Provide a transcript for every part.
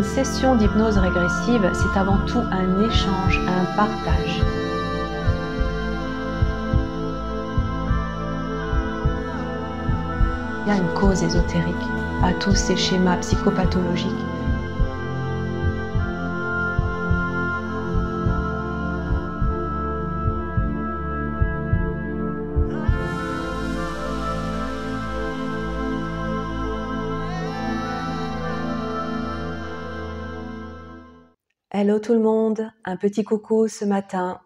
session d'hypnose régressive, c'est avant tout un échange, un partage. Il y a une cause ésotérique à tous ces schémas psychopathologiques. Hello tout le monde, un petit coucou ce matin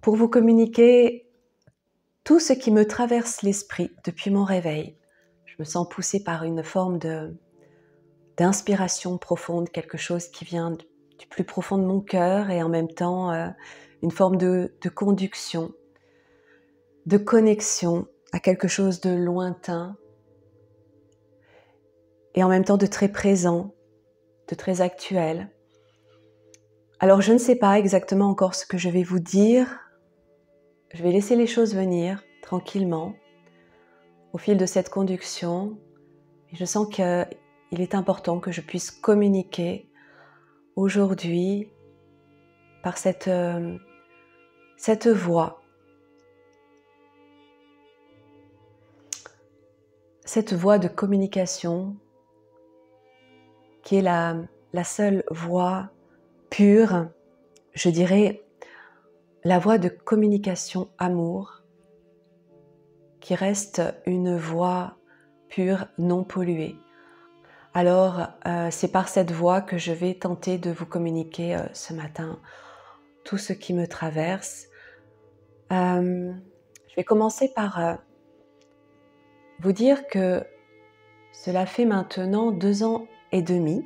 pour vous communiquer tout ce qui me traverse l'esprit depuis mon réveil. Je me sens poussée par une forme d'inspiration profonde, quelque chose qui vient du plus profond de mon cœur et en même temps une forme de conduction, de connexion à quelque chose de lointain et en même temps de très présent, de très actuel. Alors je ne sais pas exactement encore ce que je vais vous dire. Je vais laisser les choses venir tranquillement au fil de cette conduction. Et je sens qu'il est important que je puisse communiquer aujourd'hui par cette voix. Cette voie de communication qui est la seule voie pure, je dirais la voie de communication amour, qui reste une voie pure, non polluée. Alors, c'est par cette voie que je vais tenter de vous communiquer ce matin tout ce qui me traverse. Je vais commencer par vous dire que cela fait maintenant 2 ans et demi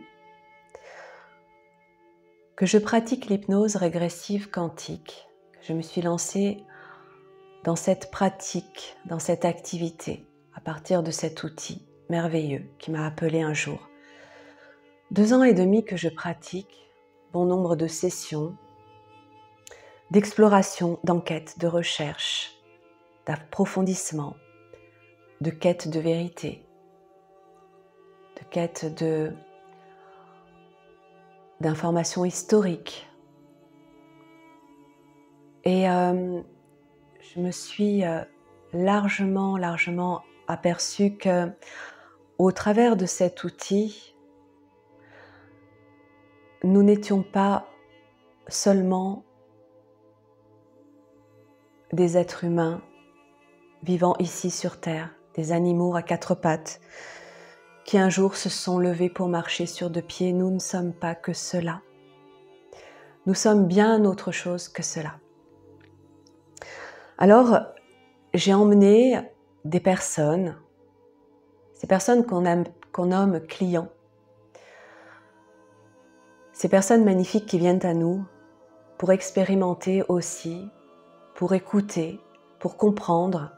que je pratique l'hypnose régressive quantique, que je me suis lancée dans cette pratique, dans cette activité, à partir de cet outil merveilleux qui m'a appelé un jour. 2 ans et demi que je pratique, bon nombre de sessions, d'exploration, d'enquête, de recherche, d'approfondissement, de quête de vérité, de quête d'informations historiques. Et je me suis largement aperçue que au travers de cet outil, nous n'étions pas seulement des êtres humains vivant ici sur Terre, des animaux à 4 pattes, qui un jour se sont levés pour marcher sur 2 pieds. Nous ne sommes pas que cela. Nous sommes bien autre chose que cela. Alors, j'ai emmené des personnes, ces personnes qu'on nomme clients, ces personnes magnifiques qui viennent à nous pour expérimenter aussi, pour écouter, pour comprendre,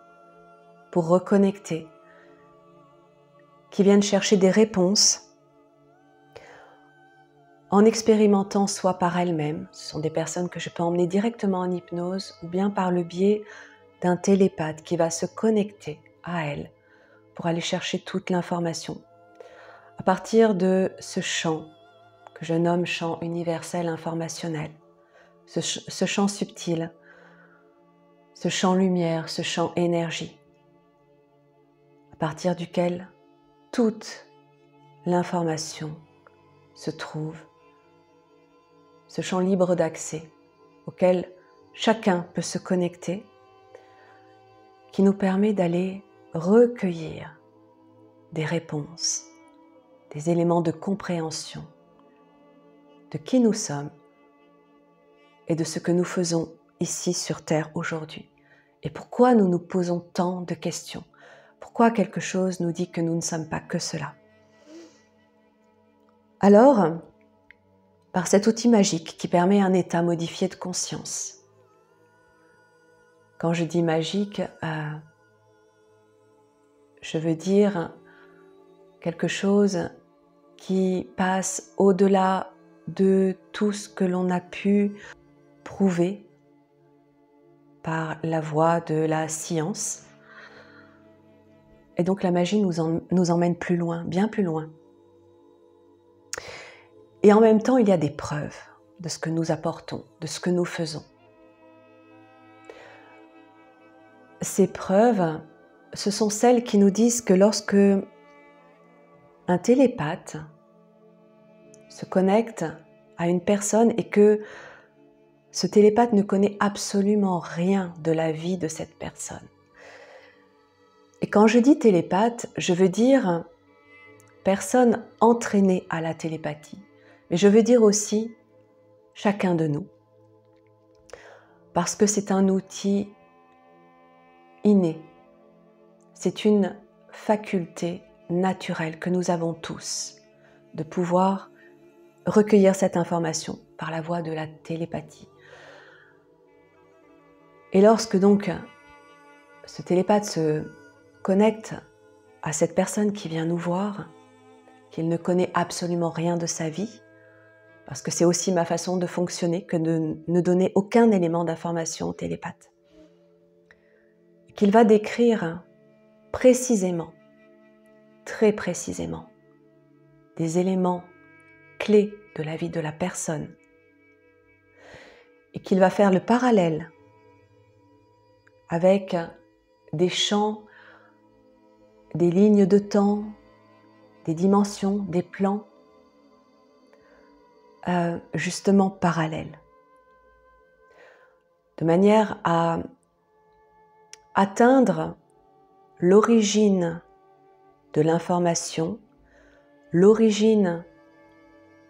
pour reconnecter, qui viennent chercher des réponses en expérimentant soit par elles-mêmes, ce sont des personnes que je peux emmener directement en hypnose, ou bien par le biais d'un télépathe qui va se connecter à elles pour aller chercher toute l'information. À partir de ce champ que je nomme champ universel informationnel, ce champ subtil, ce champ lumière, ce champ énergie, à partir duquel toute l'information se trouve, ce champ libre d'accès auquel chacun peut se connecter, qui nous permet d'aller recueillir des réponses, des éléments de compréhension de qui nous sommes et de ce que nous faisons ici sur Terre aujourd'hui. Et pourquoi nous nous posons tant de questions? Pourquoi quelque chose nous dit que nous ne sommes pas que cela? Alors, par cet outil magique qui permet un état modifié de conscience, quand je dis magique, je veux dire quelque chose qui passe au-delà de tout ce que l'on a pu prouver par la voie de la science. Et donc la magie nous emmène plus loin, bien plus loin. Et en même temps, il y a des preuves de ce que nous apportons, de ce que nous faisons. Ces preuves, ce sont celles qui nous disent que lorsque un télépathe se connecte à une personne et que ce télépathe ne connaît absolument rien de la vie de cette personne. Et quand je dis télépathe, je veux dire personne entraînée à la télépathie. Mais je veux dire aussi chacun de nous. Parce que c'est un outil inné. C'est une faculté naturelle que nous avons tous de pouvoir recueillir cette information par la voie de la télépathie. Et lorsque donc ce télépathe se connecte à cette personne qui vient nous voir, qu'il ne connaît absolument rien de sa vie, parce que c'est aussi ma façon de fonctionner que de ne donner aucun élément d'information au télépathe, qu'il va décrire précisément, très précisément, des éléments clés de la vie de la personne et qu'il va faire le parallèle avec des champs, des lignes de temps, des dimensions, des plans justement parallèles, de manière à atteindre l'origine de l'information, l'origine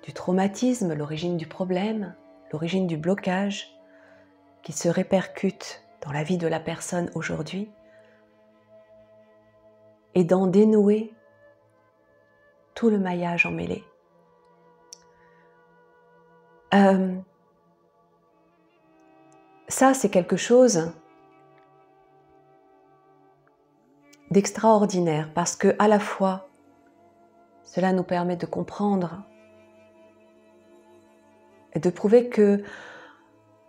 du traumatisme, l'origine du problème, l'origine du blocage qui se répercute dans la vie de la personne aujourd'hui et d'en dénouer tout le maillage emmêlé. Ça, c'est quelque chose d'extraordinaire parce que à la fois, cela nous permet de comprendre et de prouver que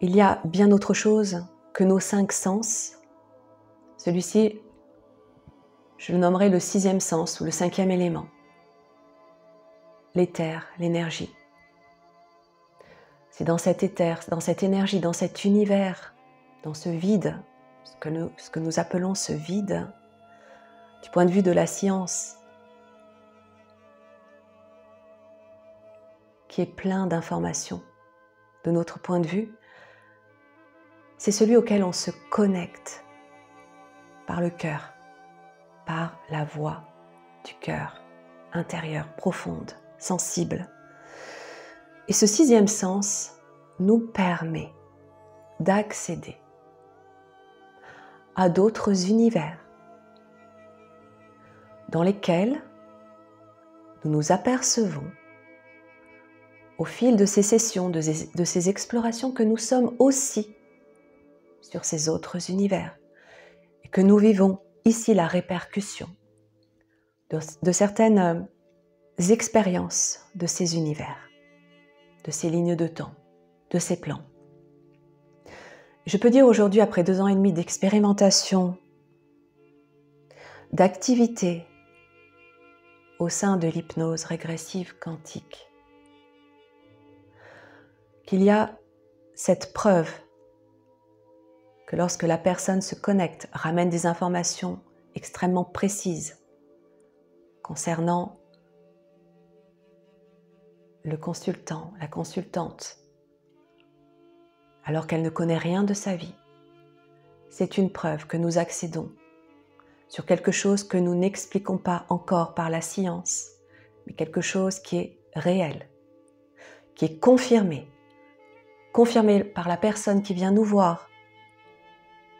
il y a bien autre chose que nos 5 sens. Celui-ci, je le nommerai le 6e sens ou le 5e élément. L'éther, l'énergie. C'est dans cet éther, dans cette énergie, dans cet univers, dans ce vide, ce que nous appelons ce vide, du point de vue de la science, qui est plein d'informations. De notre point de vue, c'est celui auquel on se connecte par le cœur, par la voix du cœur intérieur, profonde, sensible. Et ce 6e sens nous permet d'accéder à d'autres univers dans lesquels nous nous apercevons au fil de ces sessions, de ces explorations, que nous sommes aussi sur ces autres univers et que nous vivons ici la répercussion de certaines expériences de ces univers, de ces lignes de temps, de ces plans. Je peux dire aujourd'hui, après 2 ans et demi d'expérimentation, d'activité au sein de l'hypnose régressive quantique, qu'il y a cette preuve que lorsque la personne se connecte, ramène des informations extrêmement précises concernant le consultant, la consultante, alors qu'elle ne connaît rien de sa vie, c'est une preuve que nous accédons sur quelque chose que nous n'expliquons pas encore par la science, mais quelque chose qui est réel, qui est confirmé par la personne qui vient nous voir,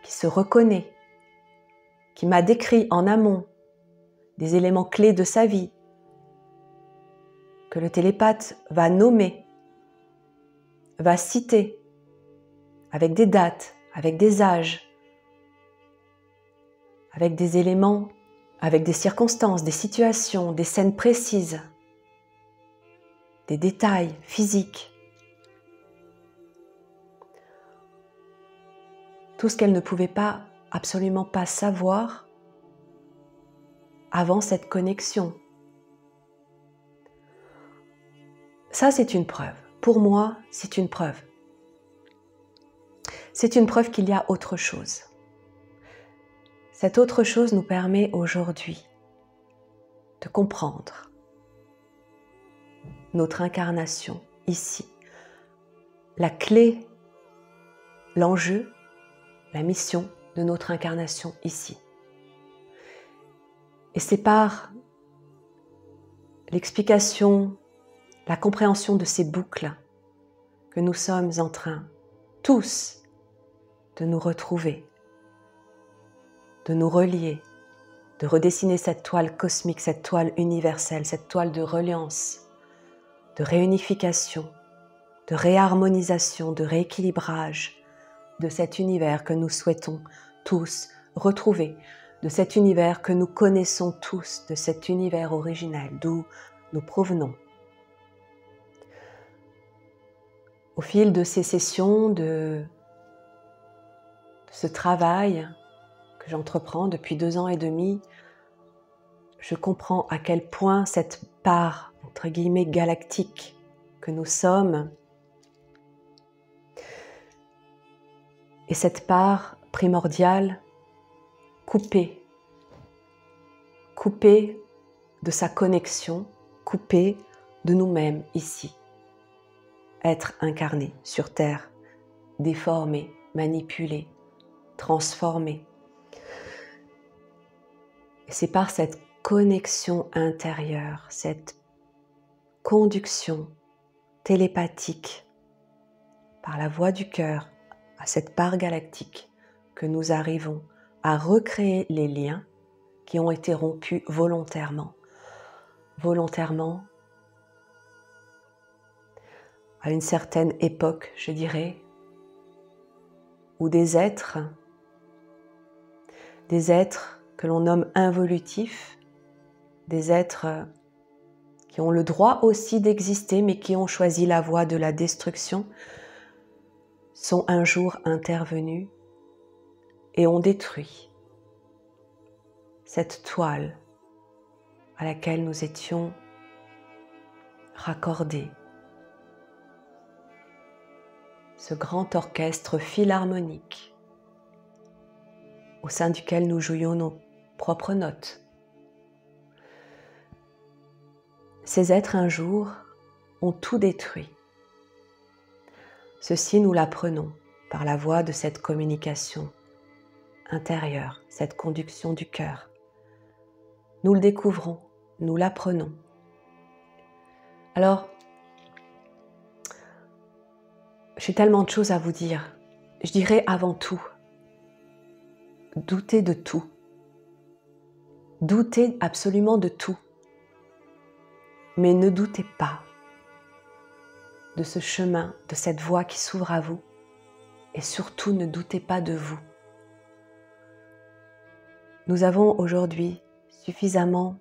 qui se reconnaît, qui m'a décrit en amont des éléments clés de sa vie, que le télépathe va nommer, va citer, avec des dates, avec des âges, avec des éléments, avec des circonstances, des situations, des scènes précises, des détails physiques. Tout ce qu'elle ne pouvait pas, absolument pas savoir avant cette connexion. Ça, c'est une preuve. Pour moi, c'est une preuve. C'est une preuve qu'il y a autre chose. Cette autre chose nous permet aujourd'hui de comprendre notre incarnation ici. La clé, l'enjeu, la mission de notre incarnation ici. Et c'est par l'explication, la compréhension de ces boucles que nous sommes en train, tous, de nous retrouver, de nous relier, de redessiner cette toile cosmique, cette toile universelle, cette toile de reliance, de réunification, de réharmonisation, de rééquilibrage de cet univers que nous souhaitons tous retrouver, de cet univers que nous connaissons tous, de cet univers originel d'où nous provenons. Au fil de ces sessions, de ce travail que j'entreprends depuis 2 ans et demi, je comprends à quel point cette part, entre guillemets, galactique que nous sommes, et cette part primordiale coupée de sa connexion, coupée de nous-mêmes ici. Être incarné sur Terre, déformé, manipulé, transformé. Et c'est par cette connexion intérieure, cette conduction télépathique par la voix du cœur à cette part galactique que nous arrivons à recréer les liens qui ont été rompus volontairement. Volontairement, à une certaine époque, je dirais, où des êtres que l'on nomme involutifs, des êtres qui ont le droit aussi d'exister, mais qui ont choisi la voie de la destruction, sont un jour intervenus et ont détruit cette toile à laquelle nous étions raccordés. Ce grand orchestre philharmonique au sein duquel nous jouions nos propres notes. Ces êtres un jour ont tout détruit. Ceci, nous l'apprenons par la voie de cette communication intérieure, cette conduction du cœur. Nous le découvrons, nous l'apprenons. Alors, j'ai tellement de choses à vous dire. Je dirais avant tout, doutez de tout. Doutez absolument de tout. Mais ne doutez pas de ce chemin, de cette voie qui s'ouvre à vous. Et surtout, ne doutez pas de vous. Nous avons aujourd'hui suffisamment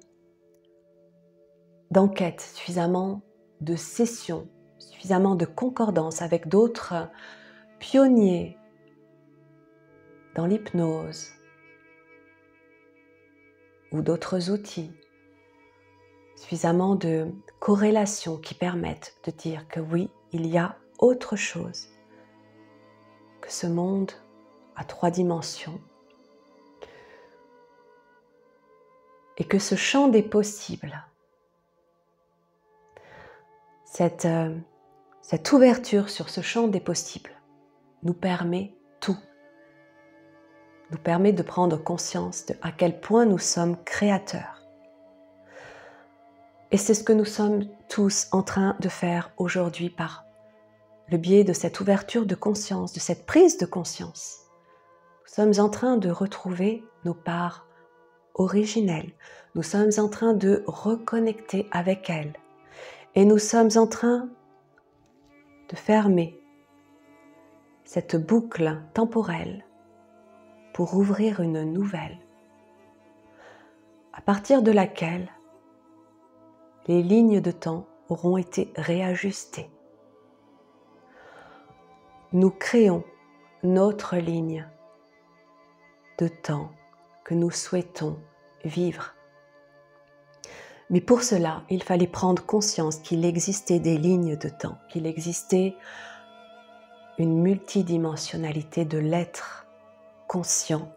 d'enquêtes, suffisamment de sessions, suffisamment de concordance avec d'autres pionniers dans l'hypnose ou d'autres outils, suffisamment de corrélations qui permettent de dire que oui, il y a autre chose que ce monde à 3 dimensions et que ce champ des possibles, cette ouverture sur ce champ des possibles nous permet tout, nous permet de prendre conscience de à quel point nous sommes créateurs. Et c'est ce que nous sommes tous en train de faire aujourd'hui par le biais de cette ouverture de conscience, de cette prise de conscience. Nous sommes en train de retrouver nos parts originelles. Nous sommes en train de reconnecter avec elles. Et nous sommes en train de fermer cette boucle temporelle pour ouvrir une nouvelle, à partir de laquelle les lignes de temps auront été réajustées. Nous créons notre ligne de temps que nous souhaitons vivre. Mais pour cela, il fallait prendre conscience qu'il existait des lignes de temps, qu'il existait une multidimensionnalité de l'être conscient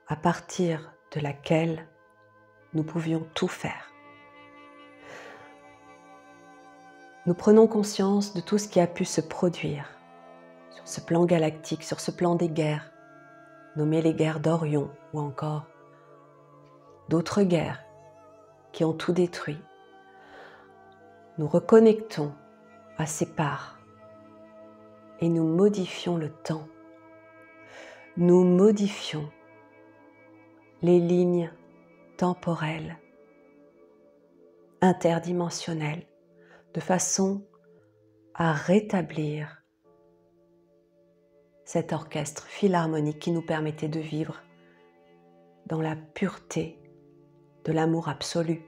à partir de laquelle nous pouvions tout faire. Nous prenons conscience de tout ce qui a pu se produire sur ce plan galactique, sur ce plan des guerres, nommées les guerres d'Orion ou encore d'autres guerres qui ont tout détruit. Nous reconnectons à ces parts et nous modifions le temps. Nous modifions les lignes temporelles, interdimensionnelles, de façon à rétablir cet orchestre philharmonique qui nous permettait de vivre dans la pureté de l'amour absolu.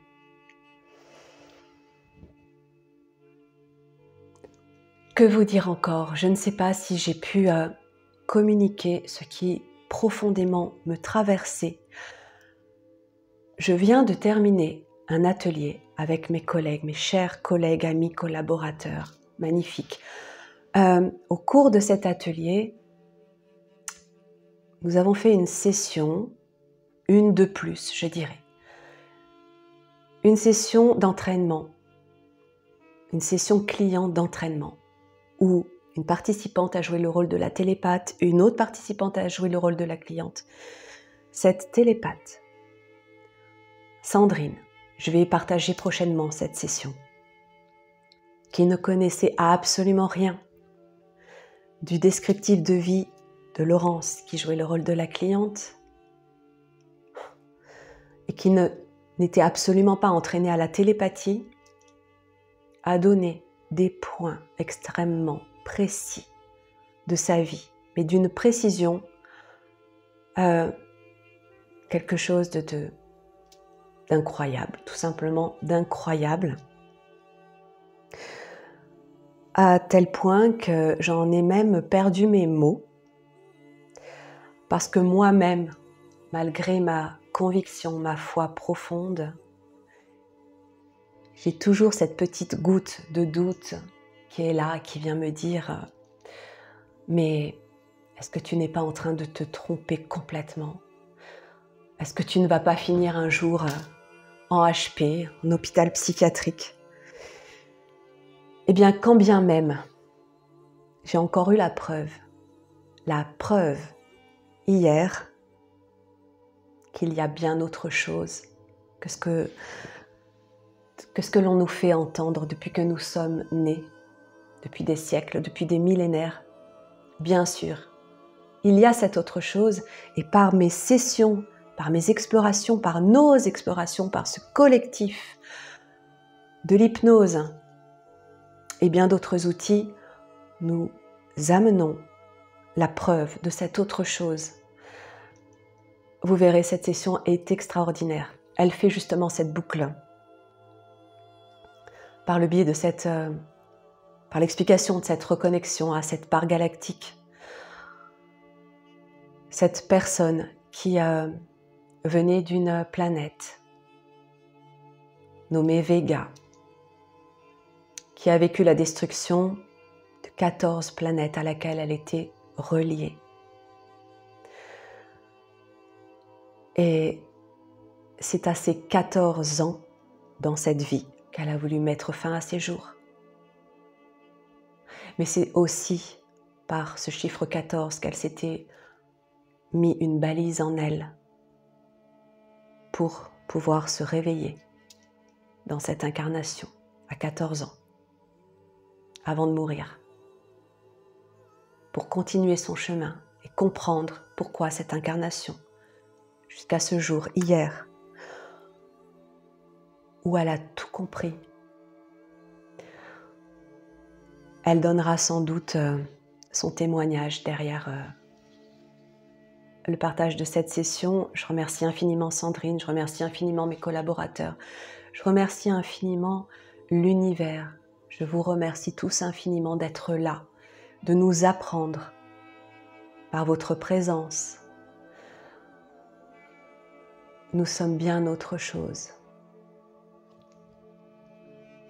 Que vous dire encore? Je ne sais pas si j'ai pu communiquer ce qui profondément me traversait. Je viens de terminer un atelier avec mes collègues, mes chers collègues, amis, collaborateurs, magnifiques. Au cours de cet atelier, nous avons fait une session, une de plus, je dirais. Une session d'entraînement, une session client d'entraînement, où une participante a joué le rôle de la télépathe, une autre participante a joué le rôle de la cliente. Cette télépathe, Sandrine, je vais partager prochainement cette session, qui ne connaissait absolument rien du descriptif de vie de Laurence, qui jouait le rôle de la cliente, et qui n'était absolument pas entraînée à la télépathie, a donné des points extrêmement précis de sa vie, mais d'une précision, quelque chose d'incroyable, tout simplement d'incroyable, à tel point que j'en ai même perdu mes mots, parce que moi-même, malgré ma conviction, ma foi profonde, j'ai toujours cette petite goutte de doute qui est là, qui vient me dire « Mais est-ce que tu n'es pas en train de te tromper complètement? Est-ce que tu ne vas pas finir un jour en HP, en hôpital psychiatrique ?» Eh bien, quand bien même, j'ai encore eu la preuve hier, qu'il y a bien autre chose que ce que l'on nous fait entendre depuis que nous sommes nés, depuis des siècles, depuis des millénaires. Bien sûr, il y a cette autre chose, et par mes sessions, par mes explorations, par nos explorations, par ce collectif de l'hypnose et bien d'autres outils, nous amenons la preuve de cette autre chose. Vous verrez, cette session est extraordinaire. Elle fait justement cette boucle. Par le biais de par l'explication de cette reconnexion à cette part galactique. Cette personne qui venait d'une planète nommée Vega, qui a vécu la destruction de 14 planètes à laquelle elle était reliée. Et c'est à ses 14 ans dans cette vie qu'elle a voulu mettre fin à ses jours. Mais c'est aussi par ce chiffre 14 qu'elle s'était mis une balise en elle pour pouvoir se réveiller dans cette incarnation à 14 ans, avant de mourir, pour continuer son chemin et comprendre pourquoi cette incarnation, jusqu'à ce jour, hier, où elle a tout compris. Elle donnera sans doute son témoignage derrière le partage de cette session. Je remercie infiniment Sandrine, je remercie infiniment mes collaborateurs, je remercie infiniment l'univers. Je vous remercie tous infiniment d'être là, de nous apprendre par votre présence. Nous sommes bien autre chose.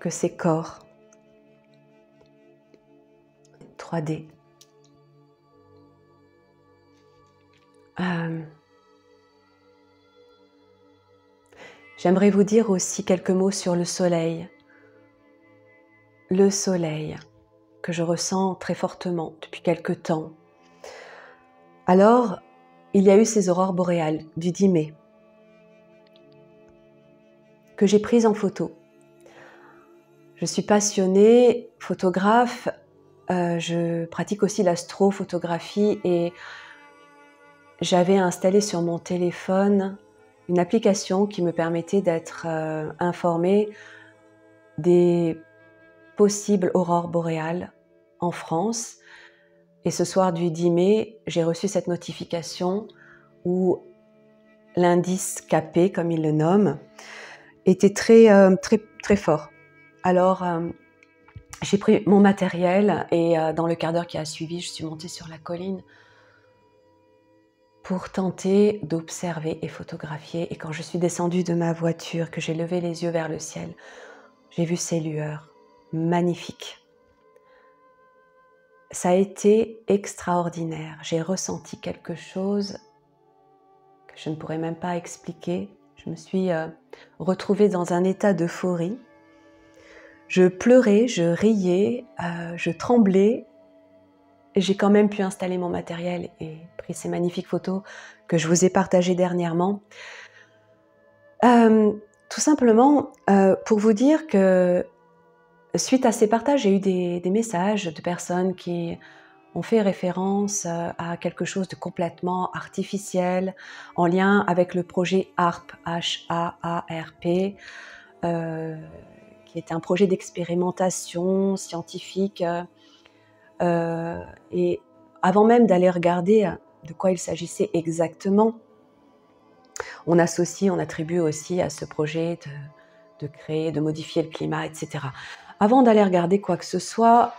que ces corps 3D. J'aimerais vous dire aussi quelques mots sur le soleil. Le soleil que je ressens très fortement depuis quelque temps. Alors, il y a eu ces aurores boréales du 10 mai que j'ai prises en photo. Je suis passionnée, photographe, je pratique aussi l'astrophotographie et j'avais installé sur mon téléphone une application qui me permettait d'être informée des possibles aurores boréales en France. Et ce soir du 10 mai, j'ai reçu cette notification où l'indice KP, comme ils le nomment, était très fort. Alors, j'ai pris mon matériel et dans le quart d'heure qui a suivi, je suis montée sur la colline pour tenter d'observer et photographier. Et quand je suis descendue de ma voiture, que j'ai levé les yeux vers le ciel, j'ai vu ces lueurs magnifiques. Ça a été extraordinaire. J'ai ressenti quelque chose que je ne pourrais même pas expliquer. Je me suis retrouvée dans un état d'euphorie. Je pleurais, je riais, je tremblais. Et j'ai quand même pu installer mon matériel et pris ces magnifiques photos que je vous ai partagées dernièrement. Tout simplement pour vous dire que suite à ces partages, j'ai eu des messages de personnes qui ont fait référence à quelque chose de complètement artificiel en lien avec le projet HAARP, H-A-A-R-P, qui est un projet d'expérimentation scientifique. Et avant même d'aller regarder de quoi il s'agissait exactement, on attribue aussi à ce projet de créer, de modifier le climat, etc. Avant d'aller regarder quoi que ce soit,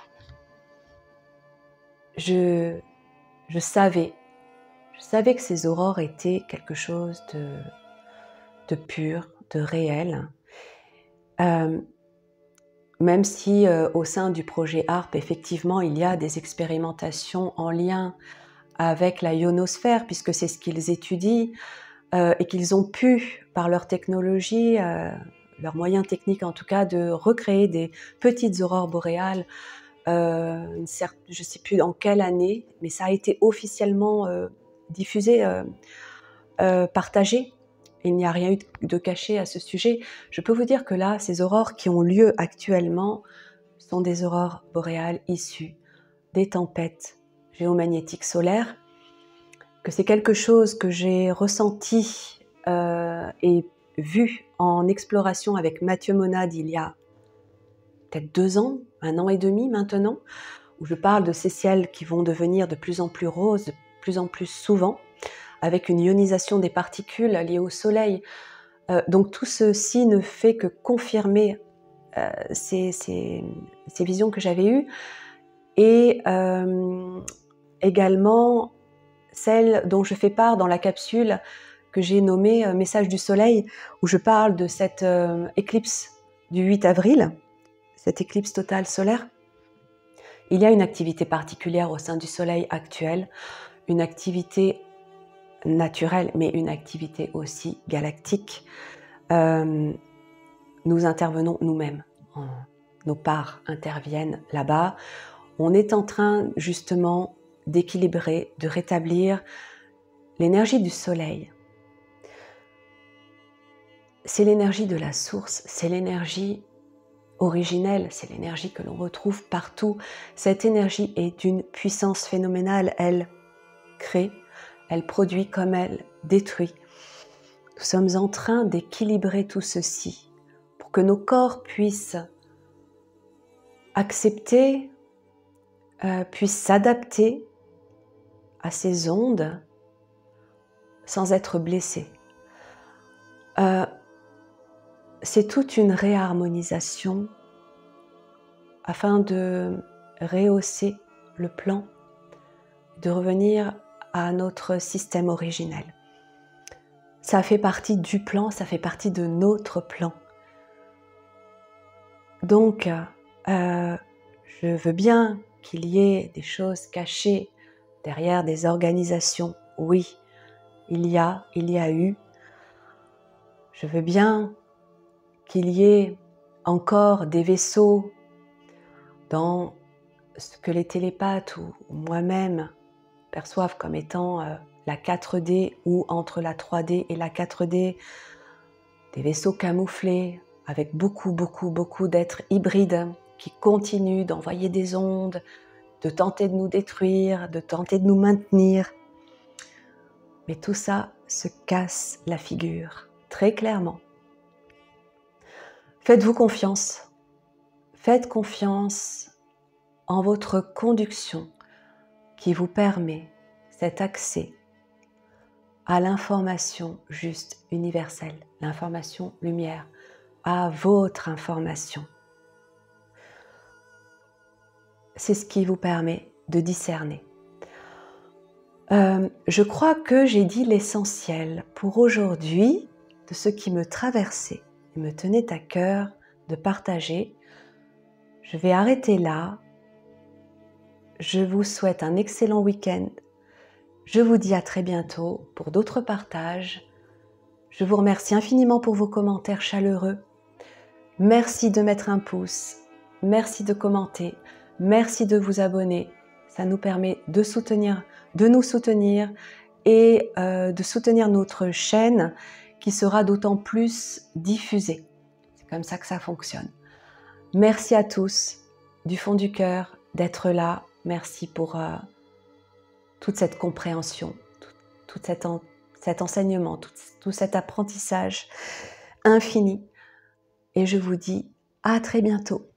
je savais que ces aurores étaient quelque chose de pur, de réel. Même si au sein du projet HAARP, effectivement, il y a des expérimentations en lien avec la ionosphère, puisque c'est ce qu'ils étudient, et qu'ils ont pu, par leur technologie, leurs moyens techniques en tout cas, de recréer des petites aurores boréales. Je ne sais plus dans quelle année, mais ça a été officiellement diffusé, partagé. Il n'y a rien eu de caché à ce sujet. Je peux vous dire que là, ces aurores qui ont lieu actuellement sont des aurores boréales issues des tempêtes géomagnétiques solaires, que c'est quelque chose que j'ai ressenti et vu en exploration avec Mathieu Monade il y a peut-être 2 ans, 1 an et demi maintenant, où je parle de ces ciels qui vont devenir de plus en plus roses, de plus en plus souvent, avec une ionisation des particules liées au soleil. Donc tout ceci ne fait que confirmer ces visions que j'avais eues, et également celle dont je fais part dans la capsule que j'ai nommée Message du soleil, où je parle de cette éclipse du 8 avril, cette éclipse totale solaire. Il y a une activité particulière au sein du soleil actuel, une activité naturelle, mais une activité aussi galactique. Nous intervenons nous-mêmes, nos parts interviennent là-bas. On est en train justement d'équilibrer, de rétablir l'énergie du soleil. C'est l'énergie de la source, c'est l'énergie originelle, c'est l'énergie que l'on retrouve partout. Cette énergie est d'une puissance phénoménale, elle crée, elle produit comme elle détruit. Nous sommes en train d'équilibrer tout ceci pour que nos corps puissent accepter, puissent s'adapter à ces ondes sans être blessés. C'est toute une réharmonisation afin de rehausser le plan, de revenir à notre système originel. Ça fait partie du plan, ça fait partie de notre plan. Donc, je veux bien qu'il y ait des choses cachées derrière des organisations. Oui, il y a eu. Je veux bien qu'il y ait encore des vaisseaux dans ce que les télépathes ou moi-même perçoivent comme étant la 4D ou entre la 3D et la 4D, des vaisseaux camouflés avec beaucoup d'êtres hybrides qui continuent d'envoyer des ondes, de tenter de nous détruire, de tenter de nous maintenir. Mais tout ça se casse la figure, très clairement. Faites-vous confiance. Faites confiance en votre conduction qui vous permet cet accès à l'information juste universelle, l'information lumière, à votre information. C'est ce qui vous permet de discerner. Je crois que j'ai dit l'essentiel pour aujourd'hui de ce qui me traversait et me tenait à cœur de partager. Je vais arrêter là. Je vous souhaite un excellent week-end. Je vous dis à très bientôt pour d'autres partages. Je vous remercie infiniment pour vos commentaires chaleureux. Merci de mettre un pouce, merci de commenter, merci de vous abonner. Ça nous permet de nous soutenir et de soutenir notre chaîne qui sera d'autant plus diffusée. C'est comme ça que ça fonctionne. Merci à tous, du fond du cœur, d'être là. Merci pour toute cette compréhension, tout cet enseignement, tout cet apprentissage infini. Et je vous dis à très bientôt.